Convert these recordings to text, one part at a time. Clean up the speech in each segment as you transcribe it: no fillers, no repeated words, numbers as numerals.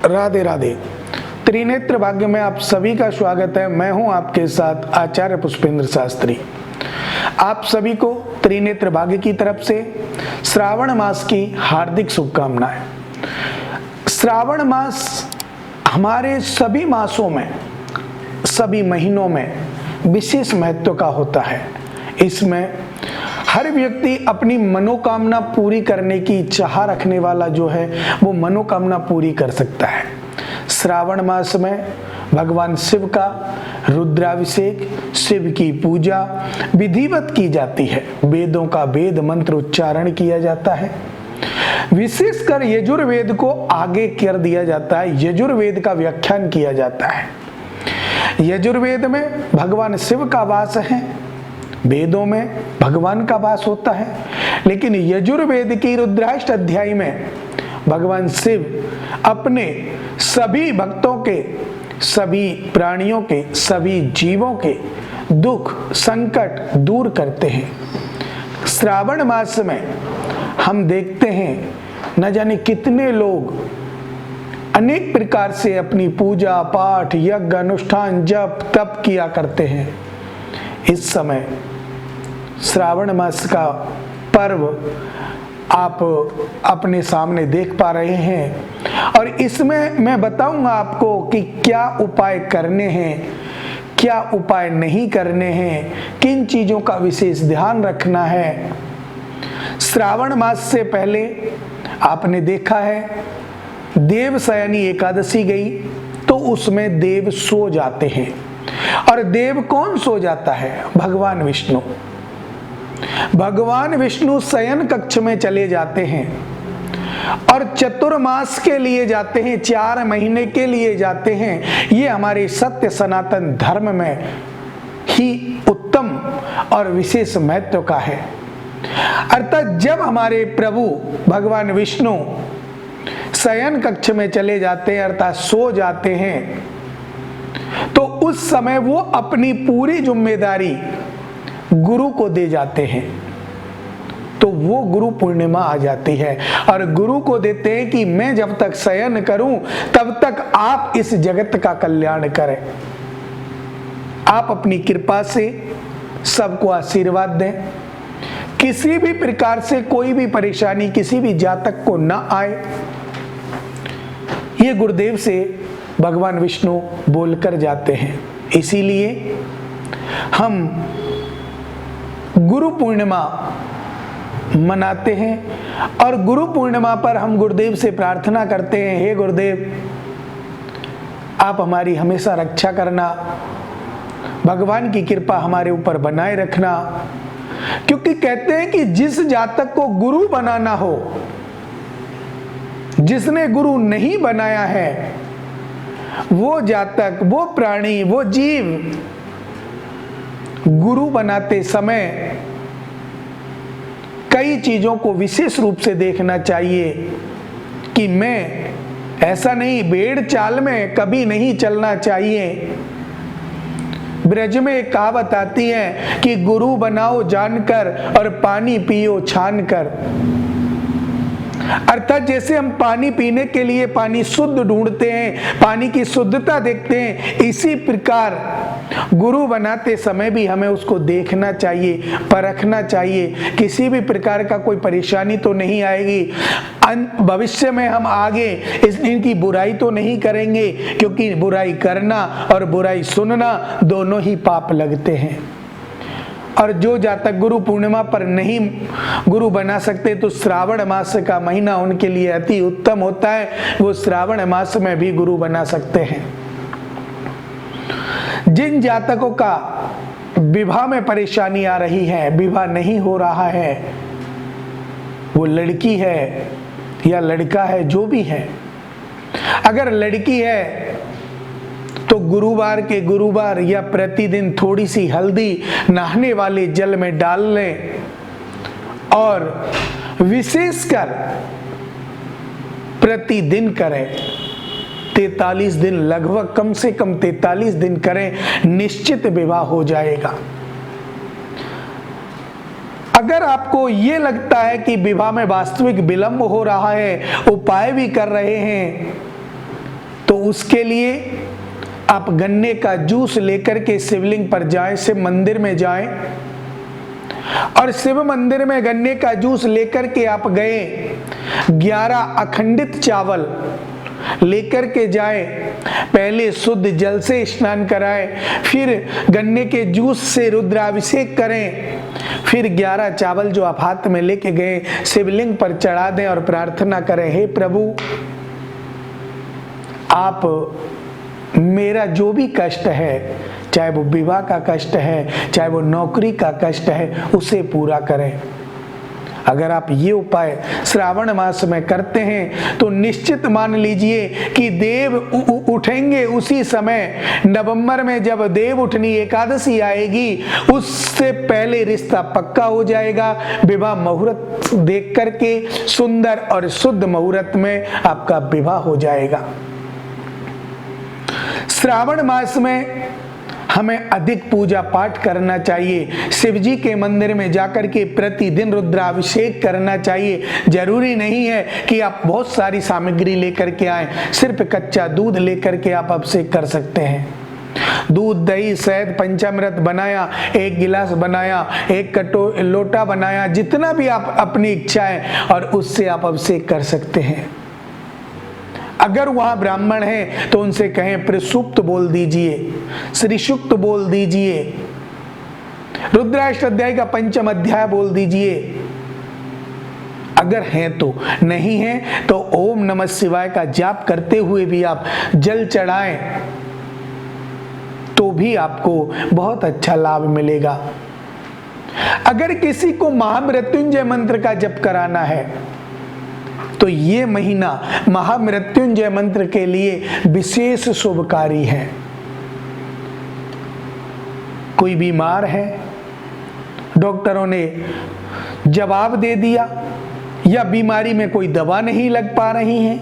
राधे राधे। त्रिनेत्र भाग्य में आप सभी का स्वागत है। मैं हूं आपके साथ आचार्य पुष्पेंद्र शास्त्री। आप सभी को त्रिनेत्र भाग्य की तरफ से श्रावण मास की हार्दिक शुभकामनाएं। श्रावण मास हमारे सभी मासों में, सभी महीनों में विशेष महत्व का होता है। इसमें हर व्यक्ति अपनी मनोकामना पूरी करने की चाह रखने वाला जो है वो मनोकामना पूरी कर सकता है। श्रावण मास में भगवान शिव का रुद्राभिषेक, शिव की पूजा विधिवत की जाती है। वेदों का वेद मंत्र उच्चारण किया जाता है। विशेषकर यजुर्वेद को आगे कर दिया जाता है। यजुर्वेद का व्याख्यान किया जाता है। यजुर्वेद में भगवान शिव का वास है, वेदों में भगवान का वास होता है। लेकिन यजुर्वेद की रुद्राष्ट अध्याय में भगवान शिव अपने सभी भक्तों के, सभी प्राणियों के, सभी जीवों के दुख संकट दूर करते हैं। श्रावण मास में हम देखते हैं न जाने कितने लोग अनेक प्रकार से अपनी पूजा पाठ, यज्ञ, अनुष्ठान, जप तप किया करते हैं। इस समय श्रावण मास का पर्व आप अपने सामने देख पा रहे हैं और इसमें मैं बताऊंगा आपको कि क्या उपाय करने हैं, क्या उपाय नहीं करने हैं, किन चीजों का विशेष ध्यान रखना है। श्रावण मास से पहले आपने देखा है देवशयनी एकादशी गई तो उसमें देव सो जाते हैं। और देव कौन सो जाता है? भगवान विष्णु। भगवान विष्णु शयन कक्ष में चले जाते हैं और चतुर्मास के लिए जाते हैं, 4 महीने के लिए जाते हैं। ये हमारे सत्य सनातन धर्म में ही उत्तम और विशेष महत्व का है। अर्थात जब हमारे प्रभु भगवान विष्णु शयन कक्ष में चले जाते हैं अर्थात सो जाते हैं, तो उस समय वो अपनी पूरी जिम्मेदारी गुरु को दे जाते हैं। तो वो गुरु पूर्णिमा आ जाती है और गुरु को देते हैं कि मैं जब तक शयन करूं तब तक आप इस जगत का कल्याण करें। आप अपनी कृपा से सबको आशीर्वाद दें। किसी भी प्रकार से कोई भी परेशानी किसी भी जातक को ना आए, ये गुरुदेव से भगवान विष्णु बोलकर जाते हैं। इसीलिए हम गुरु पूर्णिमा मनाते हैं और गुरु पूर्णिमा पर हम गुरुदेव से प्रार्थना करते हैं, हे गुरुदेव आप हमारी हमेशा रक्षा करना, भगवान की कृपा हमारे ऊपर बनाए रखना। क्योंकि कहते हैं कि जिस जातक को गुरु बनाना हो, जिसने गुरु नहीं बनाया है, वो जातक, वो प्राणी, वो जीव गुरु बनाते समय कई चीजों को विशेष रूप से देखना चाहिए कि मैं ऐसा नहीं, भेड़ चाल में कभी नहीं चलना चाहिए। ब्रज में एक कहावत आती है कि गुरु बनाओ जानकर और पानी पियो छानकर। अर्थात जैसे हम पानी पीने के लिए पानी शुद्ध ढूंढते हैं, पानी की शुद्धता देखते हैं, इसी प्रकार गुरु बनाते समय भी हमें उसको देखना चाहिए, परखना चाहिए। किसी भी प्रकार का कोई परेशानी तो नहीं आएगी, भविष्य में हम आगे इनकी बुराई तो नहीं करेंगे, क्योंकि बुराई करना और बुराई सुनना दोनों ही पाप लगते हैं। और जो जातक गुरु पूर्णिमा पर नहीं गुरु बना सकते तो श्रावण मास का महीना उनके लिए अति उत्तम होता है। वो श्रावण मास में भी गुरु बना सकते हैं। जिन जातकों का विवाह में परेशानी आ रही है, विवाह नहीं हो रहा है, वो लड़की है या लड़का है, जो भी है, अगर लड़की है तो गुरुवार के गुरुवार या प्रतिदिन थोड़ी सी हल्दी नहाने वाले जल में डाल लें और विशेषकर प्रतिदिन करें। 43 दिन, लगभग कम से कम 43 दिन करें, निश्चित विवाह हो जाएगा। अगर आपको ये लगता है कि विवाह में वास्तविक विलंब हो रहा है, उपाय भी कर रहे हैं, उसके लिए आप गन्ने का जूस लेकर के शिवलिंग पर जाएं, शिव मंदिर में जाएं और शिव मंदिर में गन्ने का जूस लेकर के आप गए, 11 अखंडित चावल लेकर के जाए, पहले शुद्ध जल से स्नान कराएं, फिर गन्ने के जूस से रुद्राभिषेक करें, फिर 11 चावल जो आप हाथ में लेके गए शिवलिंग पर चढ़ा दें और प्रार्थना करें, हे प्रभु आप मेरा जो भी कष्ट है, चाहे वो विवाह का कष्ट है, चाहे वो नौकरी का कष्ट है, उसे पूरा करें। अगर आप ये उपाय श्रावण मास में करते हैं तो निश्चित मान लीजिए कि देव उठेंगे उसी समय, नवंबर में जब देव उठनी एकादशी आएगी उससे पहले रिश्ता पक्का हो जाएगा। विवाह मुहूर्त देख करके सुंदर और शुद्ध मुहूर्त में आपका विवाह हो जाएगा। श्रावण मास में हमें अधिक पूजा पाठ करना चाहिए, शिव जी के मंदिर में जाकर के प्रतिदिन रुद्राभिषेक करना चाहिए। जरूरी नहीं है कि आप बहुत सारी सामग्री लेकर के आए, सिर्फ कच्चा दूध लेकर के आप अभिषेक कर सकते हैं। दूध, दही, शहद, पंचामृत बनाया, 1 गिलास बनाया, 1 लोटा बनाया, जितना भी आप अपनी इच्छा है और उससे आप अभिषेक कर सकते हैं। अगर वहां ब्राह्मण है तो उनसे कहें प्रसूक्त बोल दीजिए, श्री सूक्त बोल दीजिए, रुद्राष्टक का 5वां अध्याय बोल दीजिए। अगर हैं तो, नहीं है तो ओम नमः शिवाय का जाप करते हुए भी आप जल चढ़ाएं तो भी आपको बहुत अच्छा लाभ मिलेगा। अगर किसी को महामृत्युंजय मंत्र का जप कराना है तो ये महीना महामृत्युंजय मंत्र के लिए विशेष शुभकारी है। कोई बीमार है, डॉक्टरों ने जवाब दे दिया या बीमारी में कोई दवा नहीं लग पा रही है,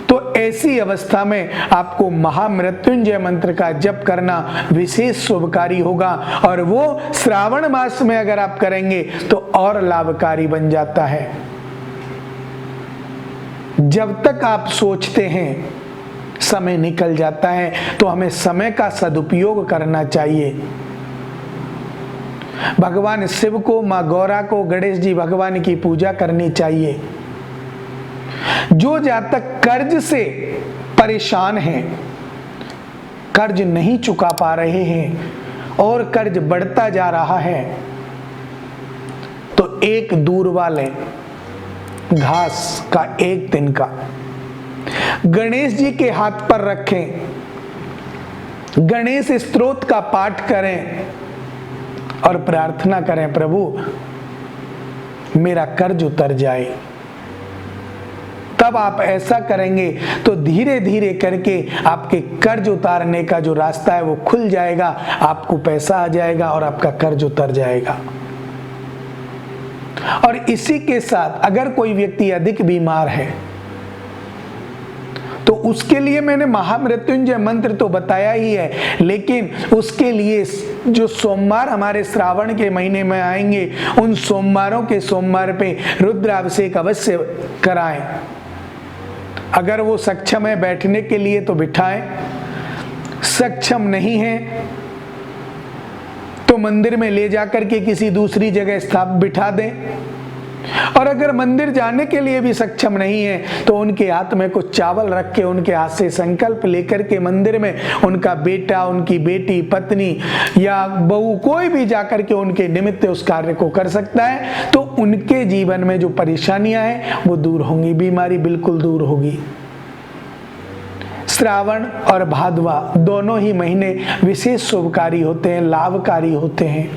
तो ऐसी अवस्था में आपको महामृत्युंजय मंत्र का जप करना विशेष शुभकारी होगा और वो श्रावण मास में अगर आप करेंगे तो और लाभकारी बन जाता है। जब तक आप सोचते हैं समय निकल जाता है, तो हमें समय का सदुपयोग करना चाहिए। भगवान शिव को, मां गौरा को, गणेश जी भगवान की पूजा करनी चाहिए। जो जातक कर्ज से परेशान हैं, कर्ज नहीं चुका पा रहे हैं और कर्ज बढ़ता जा रहा है, तो एक दूर वाले घास का 1 दिन का गणेश जी के हाथ पर रखें, गणेश स्तोत्र का पाठ करें और प्रार्थना करें, प्रभु मेरा कर्ज उतर जाए। तब आप ऐसा करेंगे तो धीरे धीरे करके आपके कर्ज उतारने का जो रास्ता है वो खुल जाएगा, आपको पैसा आ जाएगा और आपका कर्ज उतर जाएगा। और इसी के साथ अगर कोई व्यक्ति अधिक बीमार है तो उसके लिए मैंने महामृत्युंजय मंत्र तो बताया ही है, लेकिन उसके लिए जो सोमवार हमारे श्रावण के महीने में आएंगे उन सोमवारों के सोमवार पे रुद्राभिषेक अवश्य कराएं। अगर वो सक्षम है बैठने के लिए तो बिठाएं, सक्षम नहीं है तो मंदिर में ले जाकर के किसी दूसरी जगह बिठा दें। और अगर मंदिर जाने के लिए भी सक्षम नहीं है तो उनके हाथ में कुछ चावल रख के उनके हाथ से संकल्प लेकर के मंदिर में उनका बेटा, उनकी बेटी, पत्नी या बहू कोई भी जाकर के उनके निमित्त उस कार्य को कर सकता है, तो उनके जीवन में जो परेशानियां हैं वो दूर होंगी, बीमारी बिल्कुल दूर होगी। श्रावण और भादवा दोनों ही महीने विशेष शुभकारी होते हैं, लाभकारी होते हैं।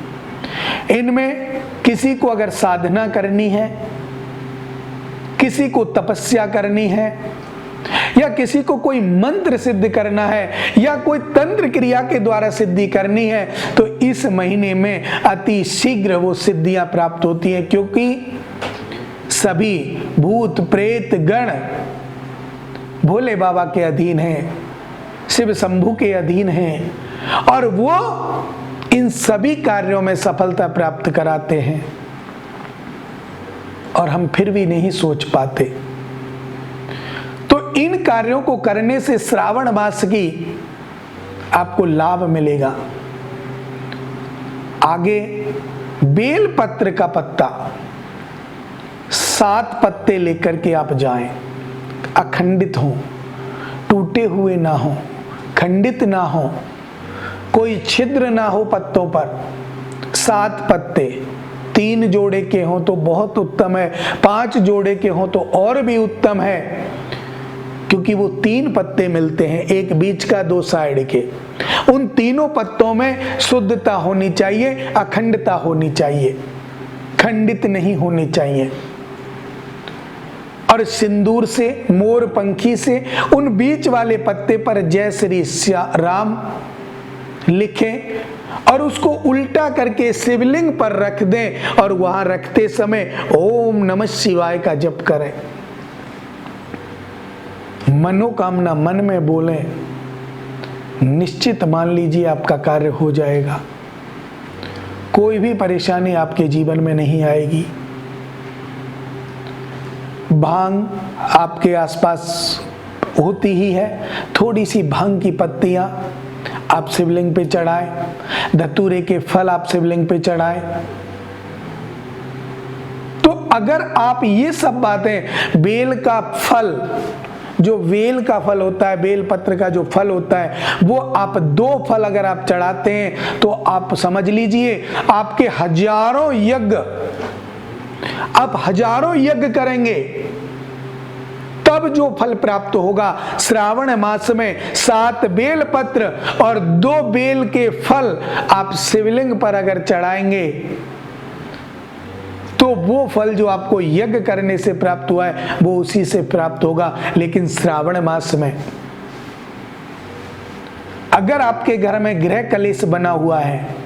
इनमें किसी को अगर साधना करनी है, किसी को तपस्या करनी है या किसी को कोई मंत्र सिद्ध करना है या कोई तंत्र क्रिया के द्वारा सिद्धि करनी है तो इस महीने में अति शीघ्र वो सिद्धियां प्राप्त होती हैं, क्योंकि सभी भूत प्रेत गण भोले बाबा के अधीन हैं, शिव शंभु के अधीन हैं और वो इन सभी कार्यों में सफलता प्राप्त कराते हैं और हम फिर भी नहीं सोच पाते। तो तो इन कार्यों को करने से श्रावण मास की आपको लाभ मिलेगा। आगे बेल पत्र का पत्ता 7 पत्ते लेकर के आप जाएं, अखंडित हो, टूटे हुए ना हो, खंडित ना हो, कोई छिद्र ना हो पत्तों पर। 7 पत्ते 3 जोड़े के हों तो बहुत उत्तम है, 5 जोड़े के हों तो और भी उत्तम है, क्योंकि वो 3 पत्ते मिलते हैं, एक बीच का 2 साइड के। उन तीनों पत्तों में शुद्धता होनी चाहिए, अखंडता होनी चाहिए, खंडित नहीं होनी चाहिए। और सिंदूर से, मोर पंखी से उन बीच वाले पत्ते पर जय श्री राम लिखें और उसको उल्टा करके शिवलिंग पर रख दें और वहां रखते समय ओम नमः शिवाय का जप करें। मनोकामना मन में बोलें, निश्चित मान लीजिए आपका कार्य हो जाएगा। कोई भी परेशानी आपके जीवन में नहीं आएगी। भांग आपके आसपास होती ही है, थोड़ी सी भांग की पत्तियां आप शिवलिंग पे चढ़ाएं, धतूरे के फल आप शिवलिंग पे चढ़ाएं। तो अगर आप ये सब बातें, बेल का फल, जो बेल का फल होता है, बेल पत्र का जो फल होता है, वो आप 2 फल अगर आप चढ़ाते हैं तो आप समझ लीजिए आपके हजारों यज्ञ, आप हजारों यज्ञ करेंगे तब जो फल प्राप्त होगा। श्रावण मास में 7 बेल पत्र और 2 बेल के फल आप शिवलिंग पर अगर चढ़ाएंगे तो वो फल जो आपको यज्ञ करने से प्राप्त हुआ है वो उसी से प्राप्त होगा। लेकिन श्रावण मास में अगर आपके घर में गृह कलेश बना हुआ है,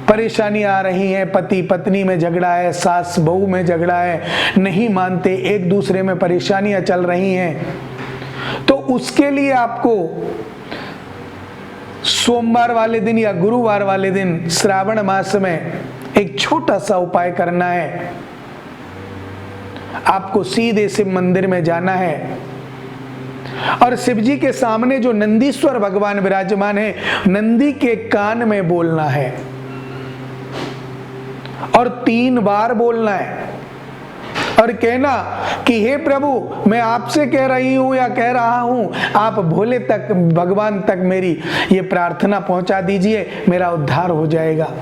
परेशानी आ रही है, पति पत्नी में झगड़ा है, सास बहू में झगड़ा है, नहीं मानते, एक दूसरे में परेशानियां चल रही हैं, तो उसके लिए आपको सोमवार वाले दिन या गुरुवार वाले दिन श्रावण मास में एक छोटा सा उपाय करना है। आपको सीधे शिव मंदिर में जाना है और शिव जी के सामने जो नंदीश्वर भगवान विराजमान है, नंदी के कान में बोलना है और 3 बार बोलना है और कहना कि हे प्रभु, मैं आपसे कह रही हूं या कह रहा हूं, आप भोले तक, भगवान तक मेरी ये प्रार्थना पहुंचा दीजिए, मेरा उद्धार हो जाएगा।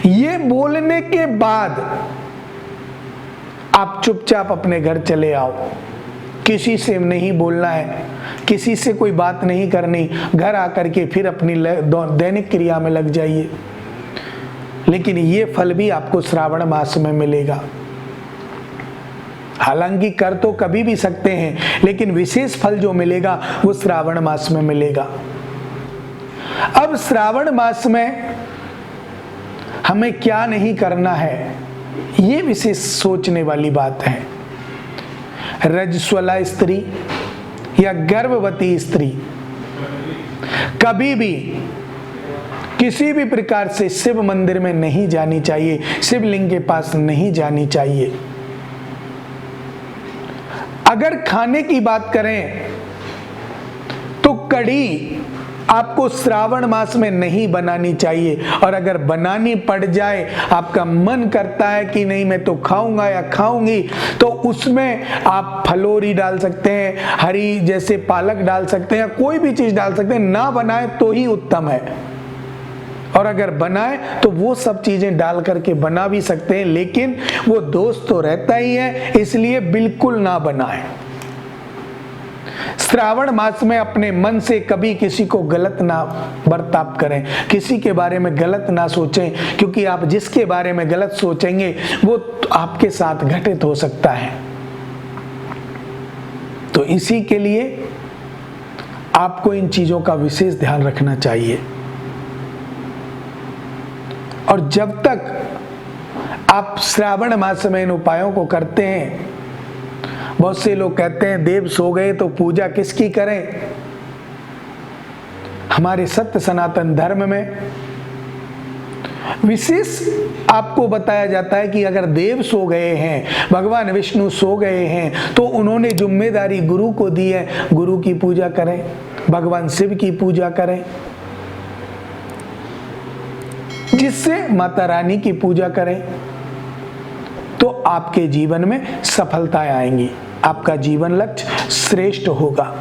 ये बोलने के बाद आप चुपचाप अपने घर चले आओ, किसी से नहीं बोलना है, किसी से कोई बात नहीं करनी, घर आकर के फिर अपनी दैनिक क्रिया में लग जाइए। लेकिन ये फल भी आपको श्रावण मास में मिलेगा। हालांकि कर तो कभी भी सकते हैं, लेकिन विशेष फल जो मिलेगा वो श्रावण मास में मिलेगा। अब श्रावण मास में हमें क्या नहीं करना है, ये विशेष सोचने वाली बात है। रजस्वला स्त्री या गर्भवती स्त्री कभी भी किसी भी प्रकार से शिव मंदिर में नहीं जानी चाहिए, शिवलिंग के पास नहीं जानी चाहिए। अगर खाने की बात करें तो कढ़ी आपको श्रावण मास में नहीं बनानी चाहिए, और अगर बनानी पड़ जाए, आपका मन करता है कि नहीं मैं तो खाऊंगा या खाऊंगी, तो उसमें आप फलोरी डाल सकते हैं, हरी जैसे पालक डाल सकते हैं, कोई भी चीज डाल सकते हैं। ना बनाए तो ही उत्तम है, और अगर बनाए तो वो सब चीजें डाल करके बना भी सकते हैं, लेकिन वो दोष तो रहता ही है, इसलिए बिल्कुल ना बनाए। श्रावण मास में अपने मन से कभी किसी को गलत ना बर्ताव करें, किसी के बारे में गलत ना सोचें, क्योंकि आप जिसके बारे में गलत सोचेंगे वो आपके साथ घटित हो सकता है। तो इसी के लिए आपको इन चीजों का विशेष ध्यान रखना चाहिए। और जब तक आप श्रावण मास में इन उपायों को करते हैं, बहुत से लोग कहते हैं देव सो गए तो पूजा किसकी करें। हमारे सत्य सनातन धर्म में विशेष आपको बताया जाता है कि अगर देव सो गए हैं, भगवान विष्णु सो गए हैं, तो उन्होंने जिम्मेदारी गुरु को दी है, गुरु की पूजा करें, भगवान शिव की पूजा करें, जिससे माता रानी की पूजा करें, तो आपके जीवन में सफलताएं आएंगी, आपका जीवन लक्ष्य श्रेष्ठ होगा।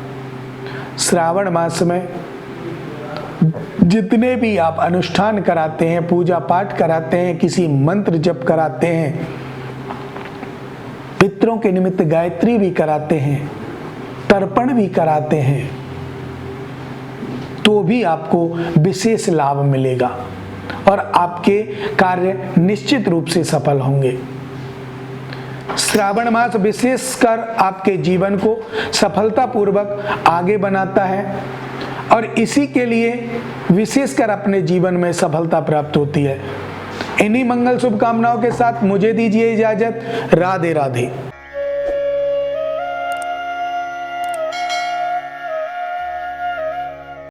श्रावण मास में जितने भी आप अनुष्ठान कराते हैं, पूजा पाठ कराते हैं, किसी मंत्र जप कराते हैं, पितरों के निमित्त गायत्री भी कराते हैं, तर्पण भी कराते हैं, तो भी आपको विशेष लाभ मिलेगा और आपके कार्य निश्चित रूप से सफल होंगे। श्रावण मास विशेषकर आपके जीवन को सफलतापूर्वक आगे बनाता है और इसी के लिए विशेषकर अपने जीवन में सफलता प्राप्त होती है। इन्हीं मंगल शुभकामनाओं के साथ मुझे दीजिए इजाजत। राधे राधे।